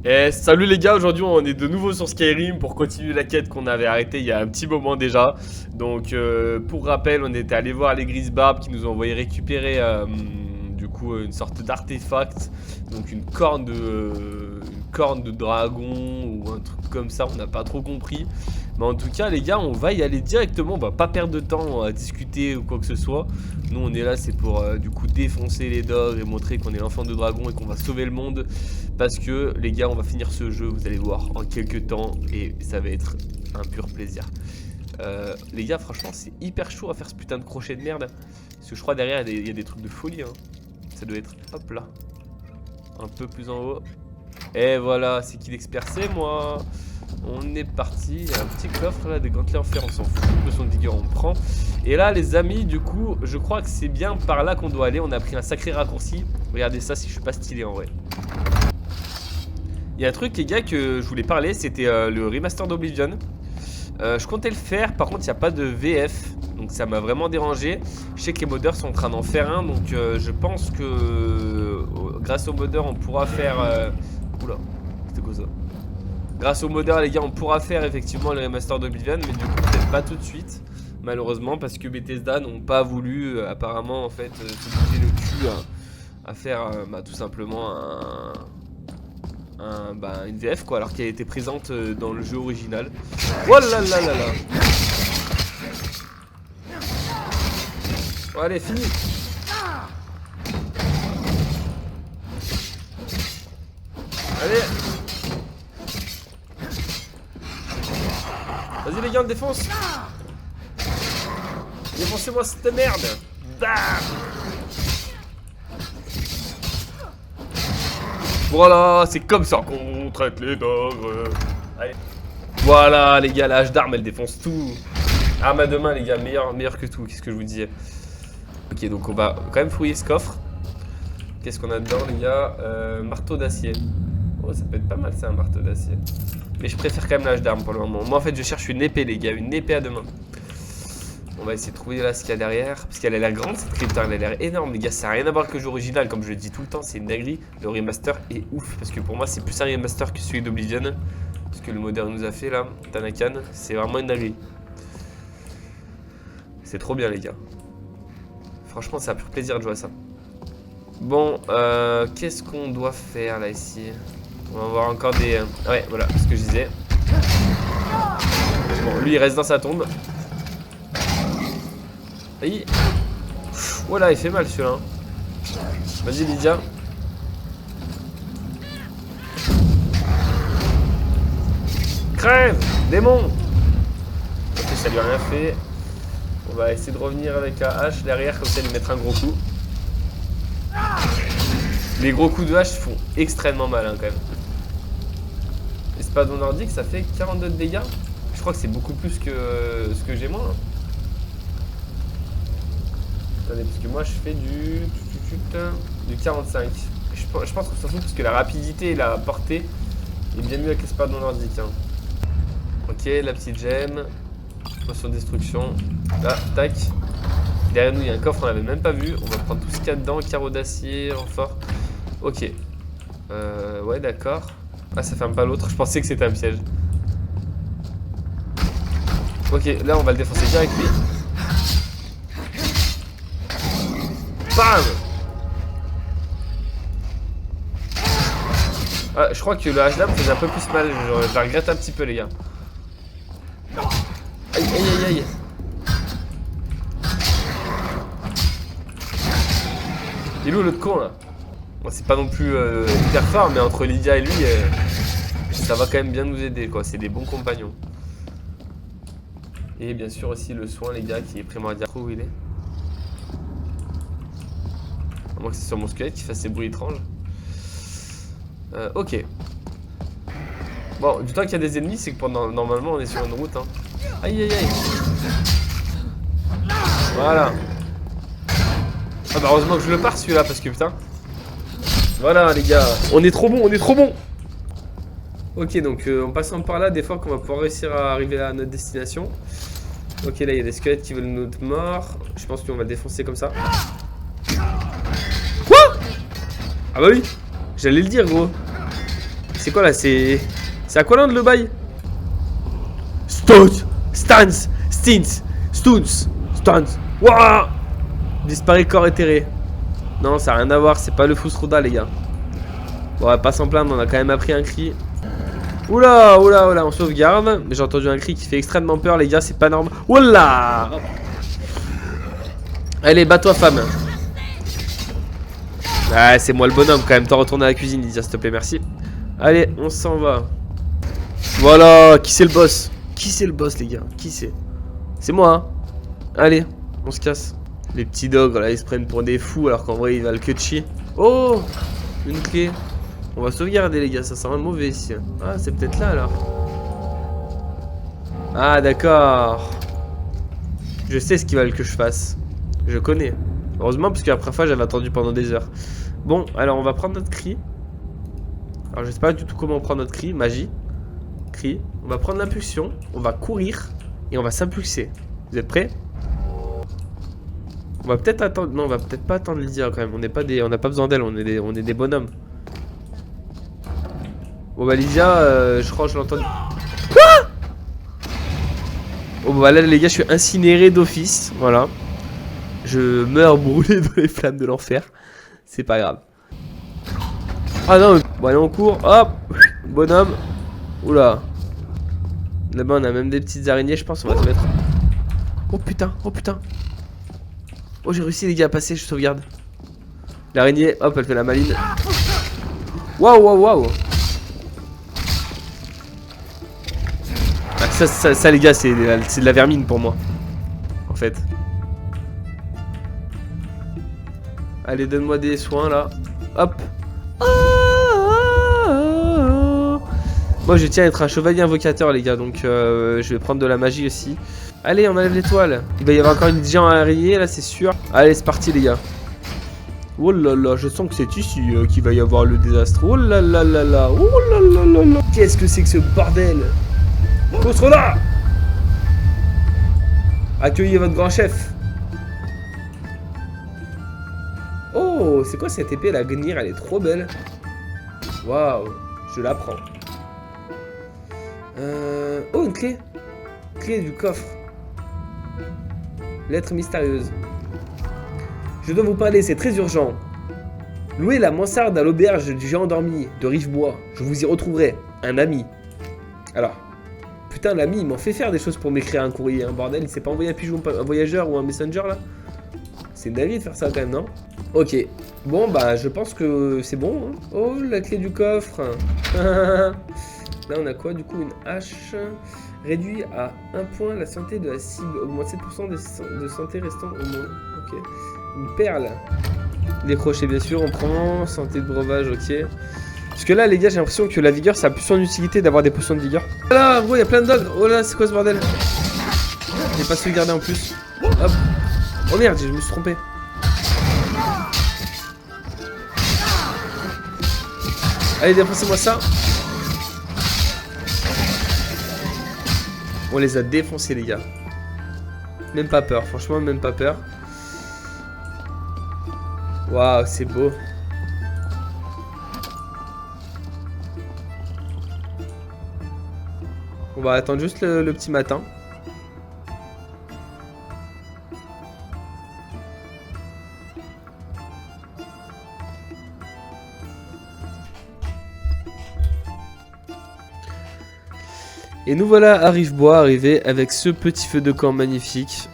Et salut les gars, aujourd'hui on est de nouveau sur Skyrim pour continuer la quête qu'on avait arrêtée il y a un petit moment déjà. Donc pour rappel, on était allé voir les Grisbarbes qui nous ont envoyé récupérer du coup une sorte d'artefact. Donc une corne de dragon ou un truc comme ça, on n'a pas trop compris. Mais en tout cas les gars, on va y aller directement, on va pas perdre de temps à discuter ou quoi que ce soit. Nous on est là, c'est pour du coup défoncer les dogs et montrer qu'on est l'enfant de dragon et qu'on va sauver le monde. Parce que les gars, on va finir ce jeu, vous allez voir, en quelques temps et ça va être un pur plaisir. Les gars, franchement, c'est hyper chaud à faire ce putain de crochet de merde. Parce que je crois derrière, il y a des trucs de folie. Hein. Ça doit être, hop là, un peu plus en haut. Et voilà, c'est qu'il expert, c'est moi. On est parti, il y a un petit coffre là, des gantelets en fer, on s'en fout, le son de digger on prend. Et là les amis, du coup, je crois que c'est bien par là qu'on doit aller, on a pris un sacré raccourci. Regardez ça si je suis pas stylé en vrai. Il y a un truc les gars que je voulais parler, c'était le remaster d'Oblivion. Je comptais le faire, par contre il n'y a pas de VF, donc ça m'a vraiment dérangé. Je sais que les modeurs sont en train d'en faire un, donc je pense que grâce aux modeurs on pourra faire... Oula, c'était quoi ça? Grâce aux modeurs les gars on pourra faire effectivement le remaster d'Oblivion, mais du coup peut-être pas tout de suite, malheureusement, parce que Bethesda n'ont pas voulu apparemment en fait se bouger le cul à faire tout simplement une VF quoi, alors qu'elle était présente dans le jeu original. Oh là là là là. Bon, allez, fini. Allez. Vas-y les gars, on défonce. Défoncez-moi cette merde. Bam. Voilà, c'est comme ça qu'on traite les dogs. Allez. Voilà les gars, la hache d'arme elle défonce tout. Arme à deux mains les gars, meilleur que tout, qu'est-ce que je vous disais. Ok, donc on va quand même fouiller ce coffre. Qu'est-ce qu'on a dedans les gars? Marteau d'acier. Oh, ça peut être pas mal ça, un marteau d'acier. Mais je préfère quand même la hache d'arme pour le moment. Moi en fait je cherche une épée les gars, une épée à deux mains. On va essayer de trouver là ce qu'il y a derrière. Parce qu'elle a l'air grande cette crypte, elle a l'air énorme les gars. Ça n'a rien à voir que le jeu original, comme je le dis tout le temps, c'est une dinguerie. Le remaster est ouf. Parce que pour moi c'est plus un remaster que celui d'Oblivion. Ce que le moderne nous a fait là, Tanakan. C'est vraiment une dinguerie. C'est trop bien les gars. Franchement ça a pur plaisir de jouer à ça. Bon, qu'est-ce qu'on doit faire là ici? On va voir encore des... Ouais voilà, ce que je disais. Bon, lui il reste dans sa tombe. Aïe. Voilà, il fait mal celui-là. Vas-y Lydia. Crève, démon. Ok, ça lui a rien fait. On va essayer de revenir avec la hache derrière, comme ça lui mettre un gros coup. Les gros coups de hache font extrêmement mal hein, quand même. Espadon nordique, ça fait 42 de dégâts. Je crois que c'est beaucoup plus que ce que j'ai moi. Hein. Attendez, parce que moi je fais du 45. Je pense que surtout parce que la rapidité et la portée est bien mieux avec l'espadon nordique. Hein. Ok, la petite gemme. Potion de destruction. Là, tac. Derrière nous il y a un coffre, on l'avait même pas vu. On va prendre tout ce qu'il y a dedans. Carreau d'acier, renfort. Ok. Ouais, d'accord. Ah, ça ferme pas l'autre. Je pensais que c'était un piège. Ok, là on va le défoncer direct lui. Bam. Ah, je crois que le hache d'âme faisait un peu plus mal. Je la regrette un petit peu les gars. Aïe aïe aïe aïe. Il est où l'autre con là? Bon, c'est pas non plus hyper fort, mais entre Lydia et lui, ça va quand même bien nous aider quoi. C'est des bons compagnons. Et bien sûr aussi le soin les gars qui est primordial. Où il est? À moins que c'est sur mon squelette qui fasse ces bruits étranges. Ok. Bon, du temps qu'il y a des ennemis, c'est que pendant normalement on est sur une route. Hein. Aïe aïe aïe. Voilà. Ah bah heureusement que je le pars celui-là parce que putain. Voilà les gars. On est trop bon, on est trop bon. Ok, donc en passant par là, des fois qu'on va pouvoir réussir à arriver à notre destination. Ok, là il y a des squelettes qui veulent notre mort. Je pense qu'on va défoncer comme ça. Quoi? Ah bah oui, j'allais le dire gros. C'est quoi là? C'est à quoi l'Inde le bail? Stones, Stans, Stins, Stoons, Stans. Wouah! Disparaît corps éthéré. Non, ça n'a rien à voir, c'est pas le Fousrouda, les gars. Bon, on va pas s'en plaindre, on a quand même appris un cri. Oula, oula, oula, on sauvegarde. Mais j'ai entendu un cri qui fait extrêmement peur, les gars, c'est pas normal. Oula! Allez, bats-toi, femme. Ah, c'est moi le bonhomme quand même. T'en retournes à la cuisine, Lydia, s'il te plaît, merci. Allez, on s'en va. Voilà, qui c'est le boss? Qui c'est le boss, les gars? Qui c'est? C'est moi, hein. Allez, on se casse. Les petits dogs, là, ils se prennent pour des fous alors qu'en vrai, ils valent que de chier. Oh! Une clé. On va sauvegarder, les gars, ça sent mauvais ici. Ah, c'est peut-être là, alors. Ah, d'accord. Je sais ce qu'ils veulent que je fasse. Je connais. Heureusement, parce que la première fois, j'avais attendu pendant des heures. Bon, alors, on va prendre notre cri. Alors, je sais pas du tout comment on prend notre cri. Magie. Cri. On va prendre l'impulsion. On va courir. Et on va s'impulser. Vous êtes prêts? On va peut-être attendre. Non, on va peut-être pas attendre Lydia quand même. On n'est pas des. On n'a pas besoin d'elle. On est des bonhommes. Bon bah Lydia, je crois que je l'entends. Quoi? Oh bah là les gars, je suis incinéré d'office. Voilà. Je meurs brûlé dans les flammes de l'enfer. C'est pas grave. Ah non, bon allez on court. Hop. Bonhomme. Oula. Là-bas on a même des petites araignées, je pense. On va se mettre. Oh putain, oh putain. Oh j'ai réussi les gars à passer, je sauvegarde. L'araignée, hop, elle fait la maline. Waouh, waouh, waouh. Ça les gars, c'est de la vermine pour moi. En fait. Allez, donne-moi des soins là. Hop. Moi je tiens à être un chevalier invocateur les gars. Donc je vais prendre de la magie aussi. Allez, on enlève l'étoile. Il va y avoir encore une géante araignée là, c'est sûr. Allez, c'est parti les gars. Oh là là, je sens que c'est ici qu'il va y avoir le désastre. Oh là là là là. Oh là là là là. Qu'est-ce que c'est que ce bordel? Contre là! Accueillez votre grand chef. Oh, c'est quoi cette épée la Gnir? Elle est trop belle. Waouh, je la prends. Oh, une clé. Clé du coffre. Lettre mystérieuse. Je dois vous parler, c'est très urgent. Louez la mansarde à l'auberge du géant endormi de Rivebois. Je vous y retrouverai. Un ami. Alors. Putain, l'ami, il m'en fait faire des choses pour m'écrire un courrier, un bordel. Il s'est pas envoyé un pigeon, un voyageur ou un messenger là? C'est une dinguerie de faire ça quand même, non? Ok. Bon, bah, je pense que c'est bon. Hein. Oh, la clé du coffre. Là, on a quoi du coup? Une hache. Réduit à 1 point la santé de la cible. Augmente 7% de santé restant au moins. Ok. Une perle. Décroché, bien sûr. On prend. Santé de breuvage, ok. Parce que là, les gars, j'ai l'impression que la vigueur, ça a plus son utilité d'avoir des potions de vigueur. Oh là, gros, il y a plein de dogs. Oh là, c'est quoi ce bordel? J'ai pas sauvegardé en plus. Hop. Oh merde, je me suis trompé. Allez, défoncez-moi ça. On les a défoncés, les gars. Même pas peur, franchement, même pas peur. Waouh, c'est beau. On va attendre juste le petit matin. Et nous voilà à Rivebois, arrivés avec ce petit feu de camp magnifique.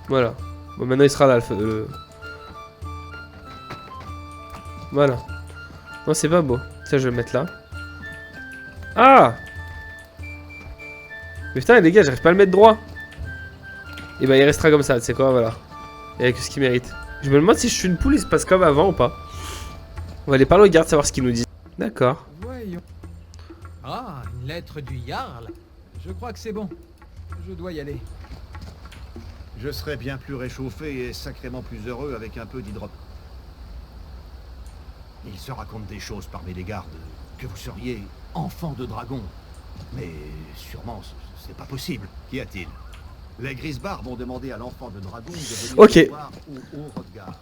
Voilà. Bon, maintenant il sera là le feu. Voilà. Non, c'est pas beau. Ça, je vais le mettre là. Ah! Mais putain, les gars, j'arrive pas à le mettre droit. Et bah, il restera comme ça, tu sais quoi, voilà. Et avec ce qu'il mérite. Je me demande si je suis une poule, il se passe comme avant ou pas. On va aller parler au garde, savoir ce qu'il nous dit. D'accord. Voyons. Ah, une lettre du Jarl. Je crois que c'est bon. Je dois y aller. Je serais bien plus réchauffé et sacrément plus heureux avec un peu d'hydrope. Il se raconte des choses parmi les gardes, que vous seriez enfant de dragon. Mais sûrement, c'est pas possible. Qu'y a-t-il? Les Grisbarbes ont demandé à l'enfant de dragon de venir Ok. les voir au haut regard.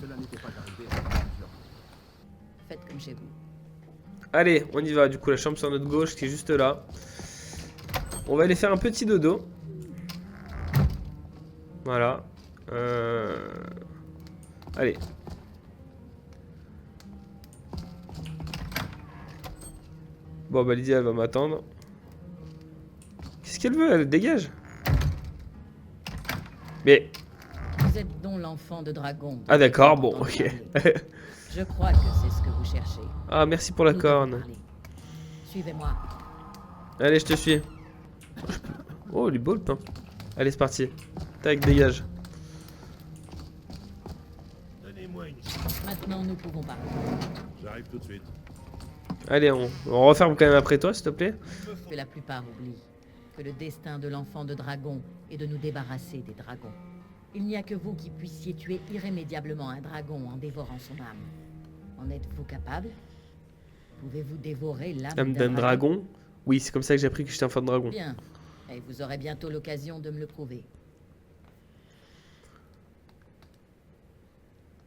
Cela n'était pas arrivé depuis plusieurs mois. Faites comme chez vous. Allez, on y va. Du coup, la chambre sur notre gauche qui est juste là. On va aller faire un petit dodo. Voilà. Allez. Bon, bah Lydia, elle va m'attendre. Qu'est-ce qu'elle veut? Elle dégage. Mais... Vous êtes donc l'enfant de dragon. dont Ah d'accord, j'ai bon, entendu ok. parler. Je crois que c'est ce que vous cherchez. Ah, merci pour la Nous devons corne. parler. Suivez-moi. Allez, je te suis. Oh, il est beau le pain. Allez, c'est parti. Tac, dégage. Donnez-moi une... Maintenant, nous pouvons parler. J'arrive tout de suite. Allez, on referme quand même après toi, s'il te plaît. Que la plupart oublient que le destin de l'enfant de dragon est de nous débarrasser des dragons. Il n'y a que vous qui puissiez tuer irrémédiablement un dragon en dévorant son âme. En êtes-vous capable? Pouvez-vous dévorer l'âme Âme d'un d'un dragon. Oui, c'est comme ça que j'ai appris que j'étais enfant de dragon. Bien. Et vous aurez bientôt l'occasion de me le prouver.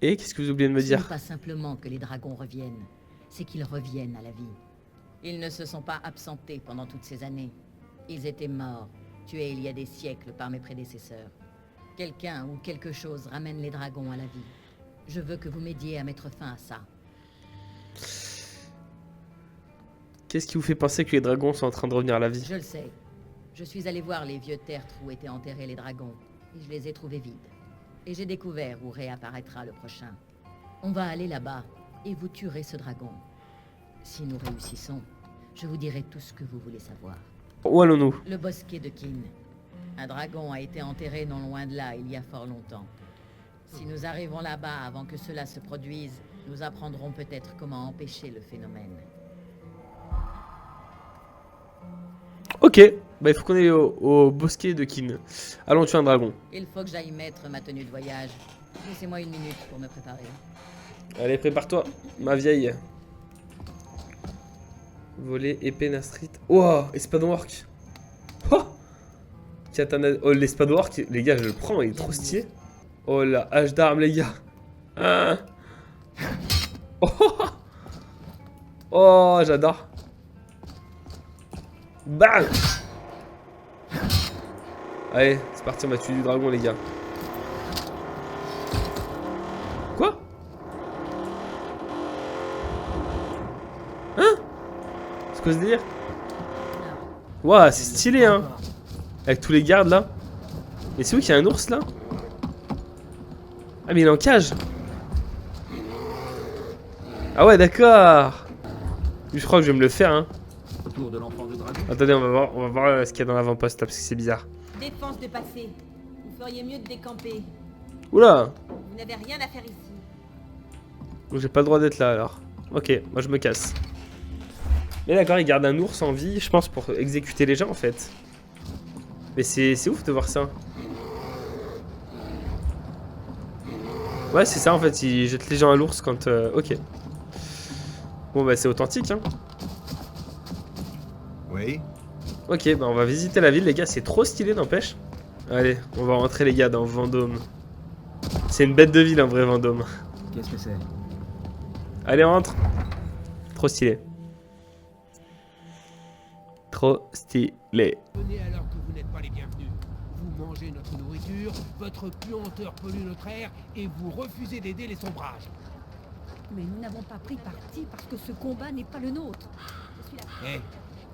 Et qu'est-ce que vous oubliez de me Ce n'est dire? pas simplement que les dragons reviennent, c'est qu'ils reviennent à la vie. Ils ne se sont pas absentés pendant toutes ces années. Ils étaient morts, tués il y a des siècles par mes prédécesseurs. Quelqu'un ou quelque chose ramène les dragons à la vie. Je veux que vous m'aidiez à mettre fin à ça. Qu'est-ce qui vous fait penser que les dragons sont en train de revenir à la vie? Je le sais. Je suis allé voir les vieux tertres où étaient enterrés les dragons, et je les ai trouvés vides. Et j'ai découvert où réapparaîtra le prochain. On va aller là-bas, et vous tuerez ce dragon. Si nous réussissons, je vous dirai tout ce que vous voulez savoir. Où allons-nous? Le bosquet de Kin. Un dragon a été enterré non loin de là il y a fort longtemps. Si nous arrivons là-bas avant que cela se produise, nous apprendrons peut-être comment empêcher le phénomène. Ok, bah il faut qu'on aille au bosquet de Kin. Allons tuer un dragon. Il faut que j'aille mettre ma tenue de voyage. Laissez-moi une minute pour me préparer. Allez, prépare-toi, ma vieille. Voler, épée, nastrite. Oh, espadon-orc. Oh, katana. Oh, l'espadon-orc, les gars, je le prends, il est trop stylé. Oh, la hache d'armes, les gars. Ah. Oh, oh, j'adore. Bam. Allez, c'est parti, on va tuer du dragon, les gars. Quoi? Hein? C'est quoi ce délire? Waouh, c'est stylé, hein. Avec tous les gardes, là. Mais c'est où qu'il y a un ours, là? Ah, mais il est en cage. Ah ouais, d'accord. Je crois que je vais me le faire, hein. Autour de l'enfant de dragon. Attendez, on va voir ce qu'il y a dans l'avant-poste, là, parce que c'est bizarre. Défense de passer. Vous feriez mieux de décamper. Oula. Vous n'avez rien à faire ici. Donc j'ai pas le droit d'être là, alors. Ok, moi je me casse. Mais d'accord, il garde un ours en vie, je pense, pour exécuter les gens, en fait. Mais c'est ouf de voir ça. Ouais, c'est ça, en fait, il jette les gens à l'ours quand... Ok. Bon, bah c'est authentique, hein. Oui. Ok, bah on va visiter la ville, les gars, c'est trop stylé, n'empêche. Allez, on va rentrer, les gars, dans Vendôme. C'est une bête de ville, en vrai, Vendôme. Qu'est-ce que c'est? Allez, on rentre. Trop stylé. Trop stylé. Venez alors que vous n'êtes pas les bienvenus. Vous mangez notre nourriture, votre puanteur pollue notre air et vous refusez d'aider les sombrages. Mais nous n'avons pas pris parti parce que ce combat n'est pas le nôtre. Je suis là. Eh,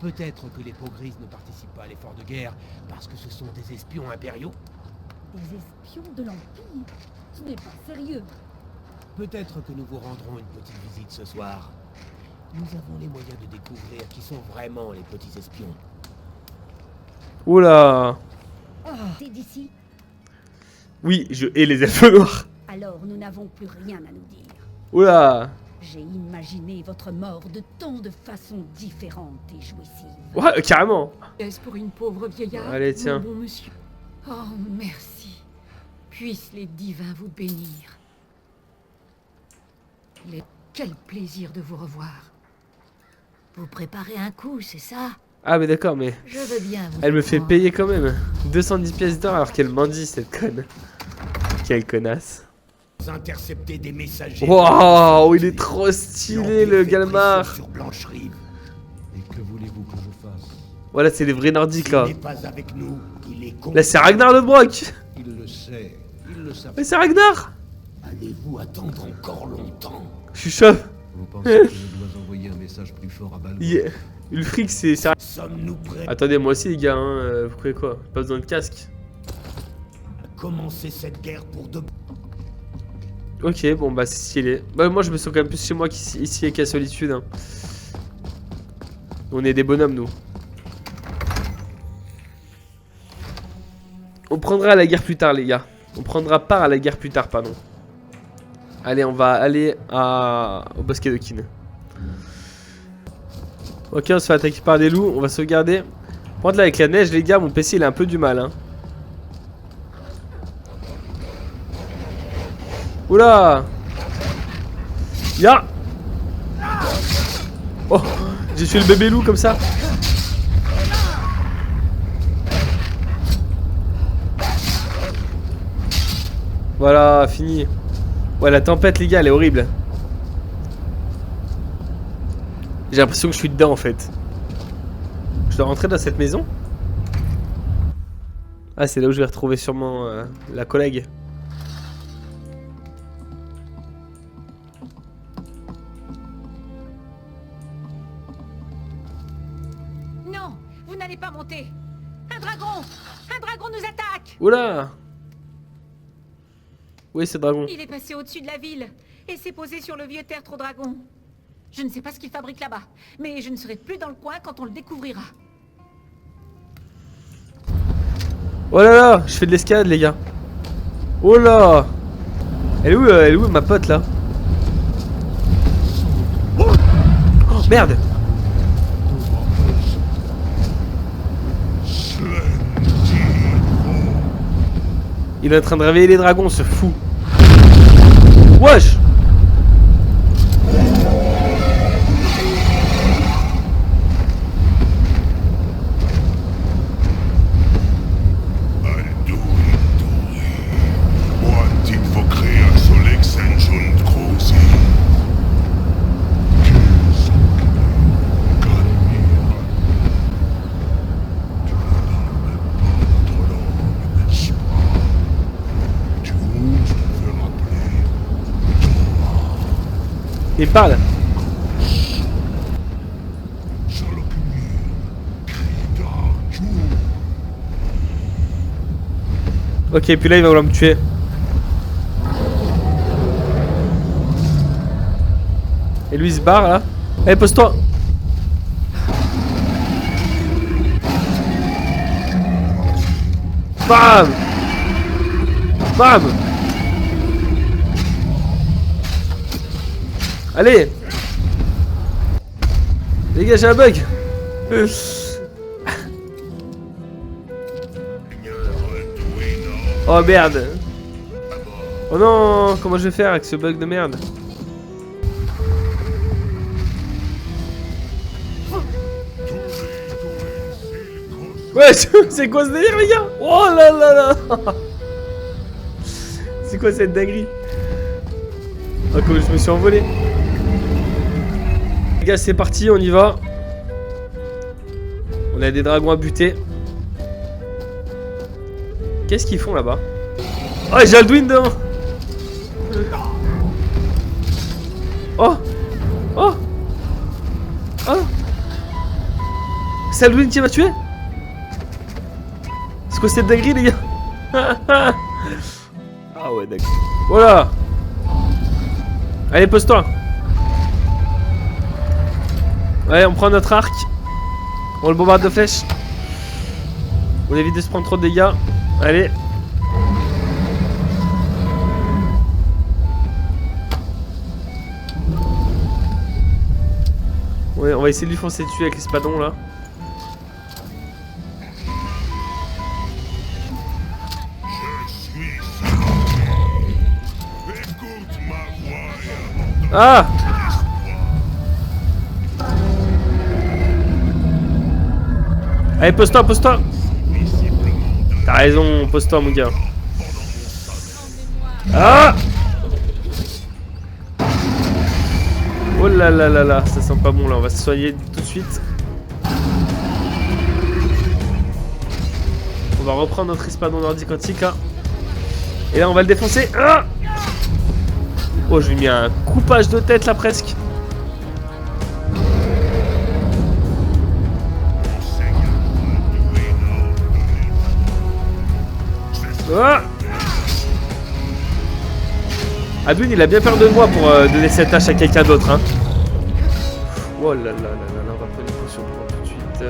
peut-être que les peaux grises ne participent pas à l'effort de guerre parce que ce sont des espions impériaux. Des espions de l'Empire. Ce n'est pas sérieux. Peut-être que nous vous rendrons une petite visite ce soir. Nous avons les moyens de découvrir qui sont vraiment les petits espions. Oula. C'est d'ici. Oui, je hais les elfes noirs. Alors nous n'avons plus rien à nous dire. Oula. J'ai imaginé votre mort de tant de façons différentes et jouissives. Ouais, carrément. Est-ce pour une pauvre vieillarde, Allez, tiens. mon bon monsieur? Oh, merci. Puissent les divins vous bénir. Quel plaisir de vous revoir. Vous préparez un coup, c'est ça? Ah mais d'accord, mais Je veux bien vous elle me fait croire. payer quand même 210 pièces d'or alors qu'elle mendie cette conne. Quelle connasse. Intercepter des messagers. Waouh, il est trop stylé le Galmar. Sur Blanche-Rive. Et que voulez-vous que je fasse? Voilà, c'est les vrais nordiques S'il là. n'est pas avec nous, il est con. Là c'est Ragnar Lodbrok. Il le sait. Il le savait. Mais c'est Ragnar. Allez-vous attendre encore longtemps? Je suis chaud. Vous pensez que je dois envoyer un message plus fort à Balou? Yeah. Ulfric c'est... Sommes-nous prêts Attendez, moi aussi les gars, hein, vous croyez quoi? Pas besoin de casque. à commencer cette guerre pour de... Ok, bon bah c'est stylé. Bah moi je me sens quand même plus chez moi qu'ici qu'à Solitude. Hein. On est des bonhommes nous. On prendra la guerre plus tard les gars. On prendra part à la guerre plus tard, pardon. Allez, on va aller au bosquet de Kin. Ok, on se fait attaquer par des loups, on va sauvegarder. Par contre là avec la neige les gars, mon PC il a un peu du mal hein. Oula! Ya! Oh! J'ai tué le bébé loup comme ça! Voilà, fini. Ouais, la tempête, les gars, elle est horrible. J'ai l'impression que je suis dedans en fait. Je dois rentrer dans cette maison? Ah, c'est là où je vais retrouver sûrement la collègue. Non, vous n'allez pas monter. Un dragon! Un dragon nous attaque! Oula! Oui, c'est dragon. Il est passé au-dessus de la ville et s'est posé sur le vieux tertre au dragon. Je ne sais pas ce qu'il fabrique là-bas, mais je ne serai plus dans le coin quand on le découvrira. Oh là là, je fais de l'escalade les gars. Oh là! Elle est où ma pote là? Oh merde! Il est en train de réveiller les dragons, ce fou. Wesh! Il parle. Ok, puis là il va vouloir me tuer. Et lui il se barre là. Allez, pose-toi. Bam! Bam! Allez! Les gars, j'ai un bug! Oh merde! Oh non! Comment je vais faire avec ce bug de merde? Ouais, c'est quoi ce délire, les gars? Oh là là là! C'est quoi cette dinguerie? Oh, comment je me suis envolé! Les gars, c'est parti, on y va. On a des dragons à buter. Qu'est-ce qu'ils font là-bas? Oh, j'ai Alduin dedans! Oh! Oh! Oh! C'est Alduin qui m'a tué? C'est quoi cette dinguerie, les gars? Ah ouais, d'accord. Voilà! Allez, pose-toi! Allez, on prend notre arc. On le bombarde de flèches. On évite de se prendre trop de dégâts. Allez. Ouais, on va essayer de lui foncer dessus avec l'espadon là. Ah! Allez, pose-toi, pose-toi. T'as raison, pose-toi, mon gars. Ah! Oh là là là là, ça sent pas bon là, on va se soigner tout de suite. On va reprendre notre espadon nordique quantique là. Et là on va le défoncer. Ah! Oh, je lui ai mis un coupage de tête là presque. Ah! Adwin il a bien peur de moi pour donner cette tâche à quelqu'un d'autre hein. Oh là là là là là, on va prendre une potion pour tout de suite.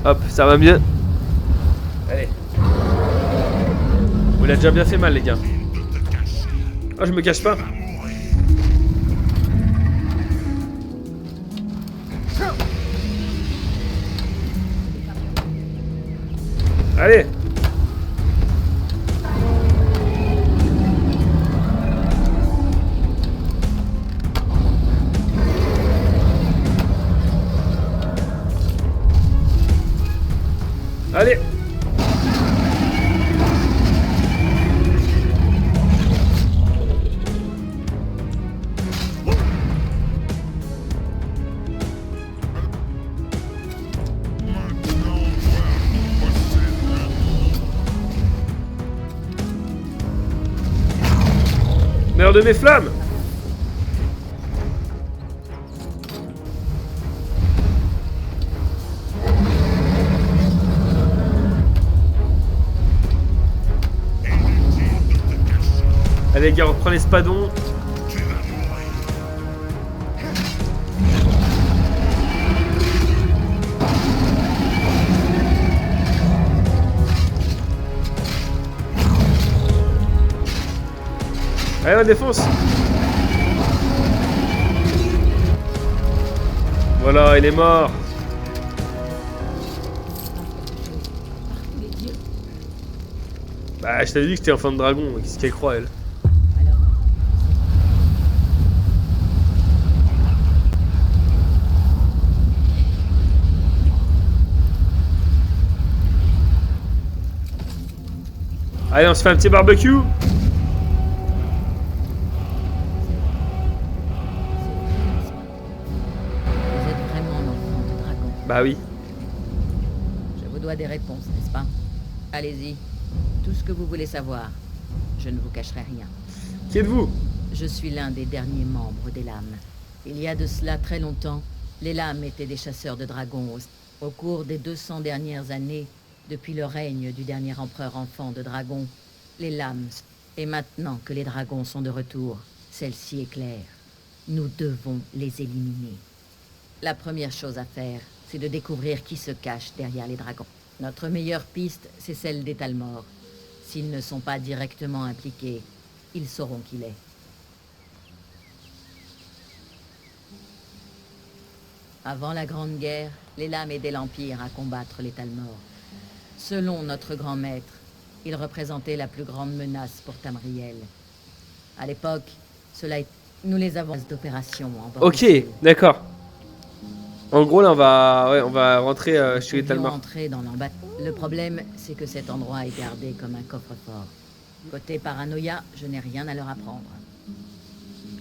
Hop, ça va mieux. Allez. On l'a déjà bien fait mal les gars. Oh, je me cache pas. Allez. Allez. Meurs de mes flammes. Allez les gars, on reprend l'espadon. Allez, on défonce. Voilà, il est mort. Bah, je t'avais dit que j'étais enfant de dragon. Qu'est-ce qu'elle croit, elle? Allez, on se fait un petit barbecue. Vous êtes vraiment l'enfant de dragon. Bah oui. Je vous dois des réponses, n'est-ce pas? Allez-y. Tout ce que vous voulez savoir. Je ne vous cacherai rien. Qui êtes-vous? Je suis l'un des derniers membres des Lames. Il y a de cela très longtemps, les Lames étaient des chasseurs de dragons. Au cours des 200 dernières années, depuis le règne du dernier empereur enfant de dragon, les Lames. Et maintenant que les dragons sont de retour, celle-ci est claire. Nous devons les éliminer. La première chose à faire, c'est de découvrir qui se cache derrière les dragons. Notre meilleure piste, c'est celle des Talmor. S'ils ne sont pas directement impliqués, ils sauront qui l'est. Avant la Grande Guerre, les Lames aidaient l'Empire à combattre les Talmor. Selon notre grand maître, ils représentaient la plus grande menace pour Tamriel. À l'époque, nous les avons d'opération en bord. Ok, d'accord. En gros, là, on va rentrer chez les Talmor. Le problème, c'est que cet endroit est gardé comme un coffre-fort. Côté paranoïa, je n'ai rien à leur apprendre.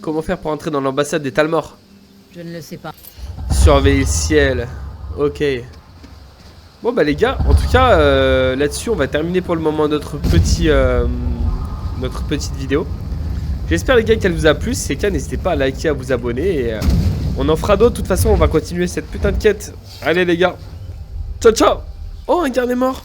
Comment faire pour entrer dans l'ambassade des Talmor? Je ne le sais pas. Surveiller le ciel. Ok. Bon bah les gars, en tout cas, là-dessus, on va terminer pour le moment notre petite vidéo. J'espère les gars qu'elle vous a plu. Si c'est le cas, n'hésitez pas à liker, à vous abonner. Et, on en fera d'autres. De toute façon, on va continuer cette putain de quête. Allez les gars. Ciao ciao. Oh, un garde est mort.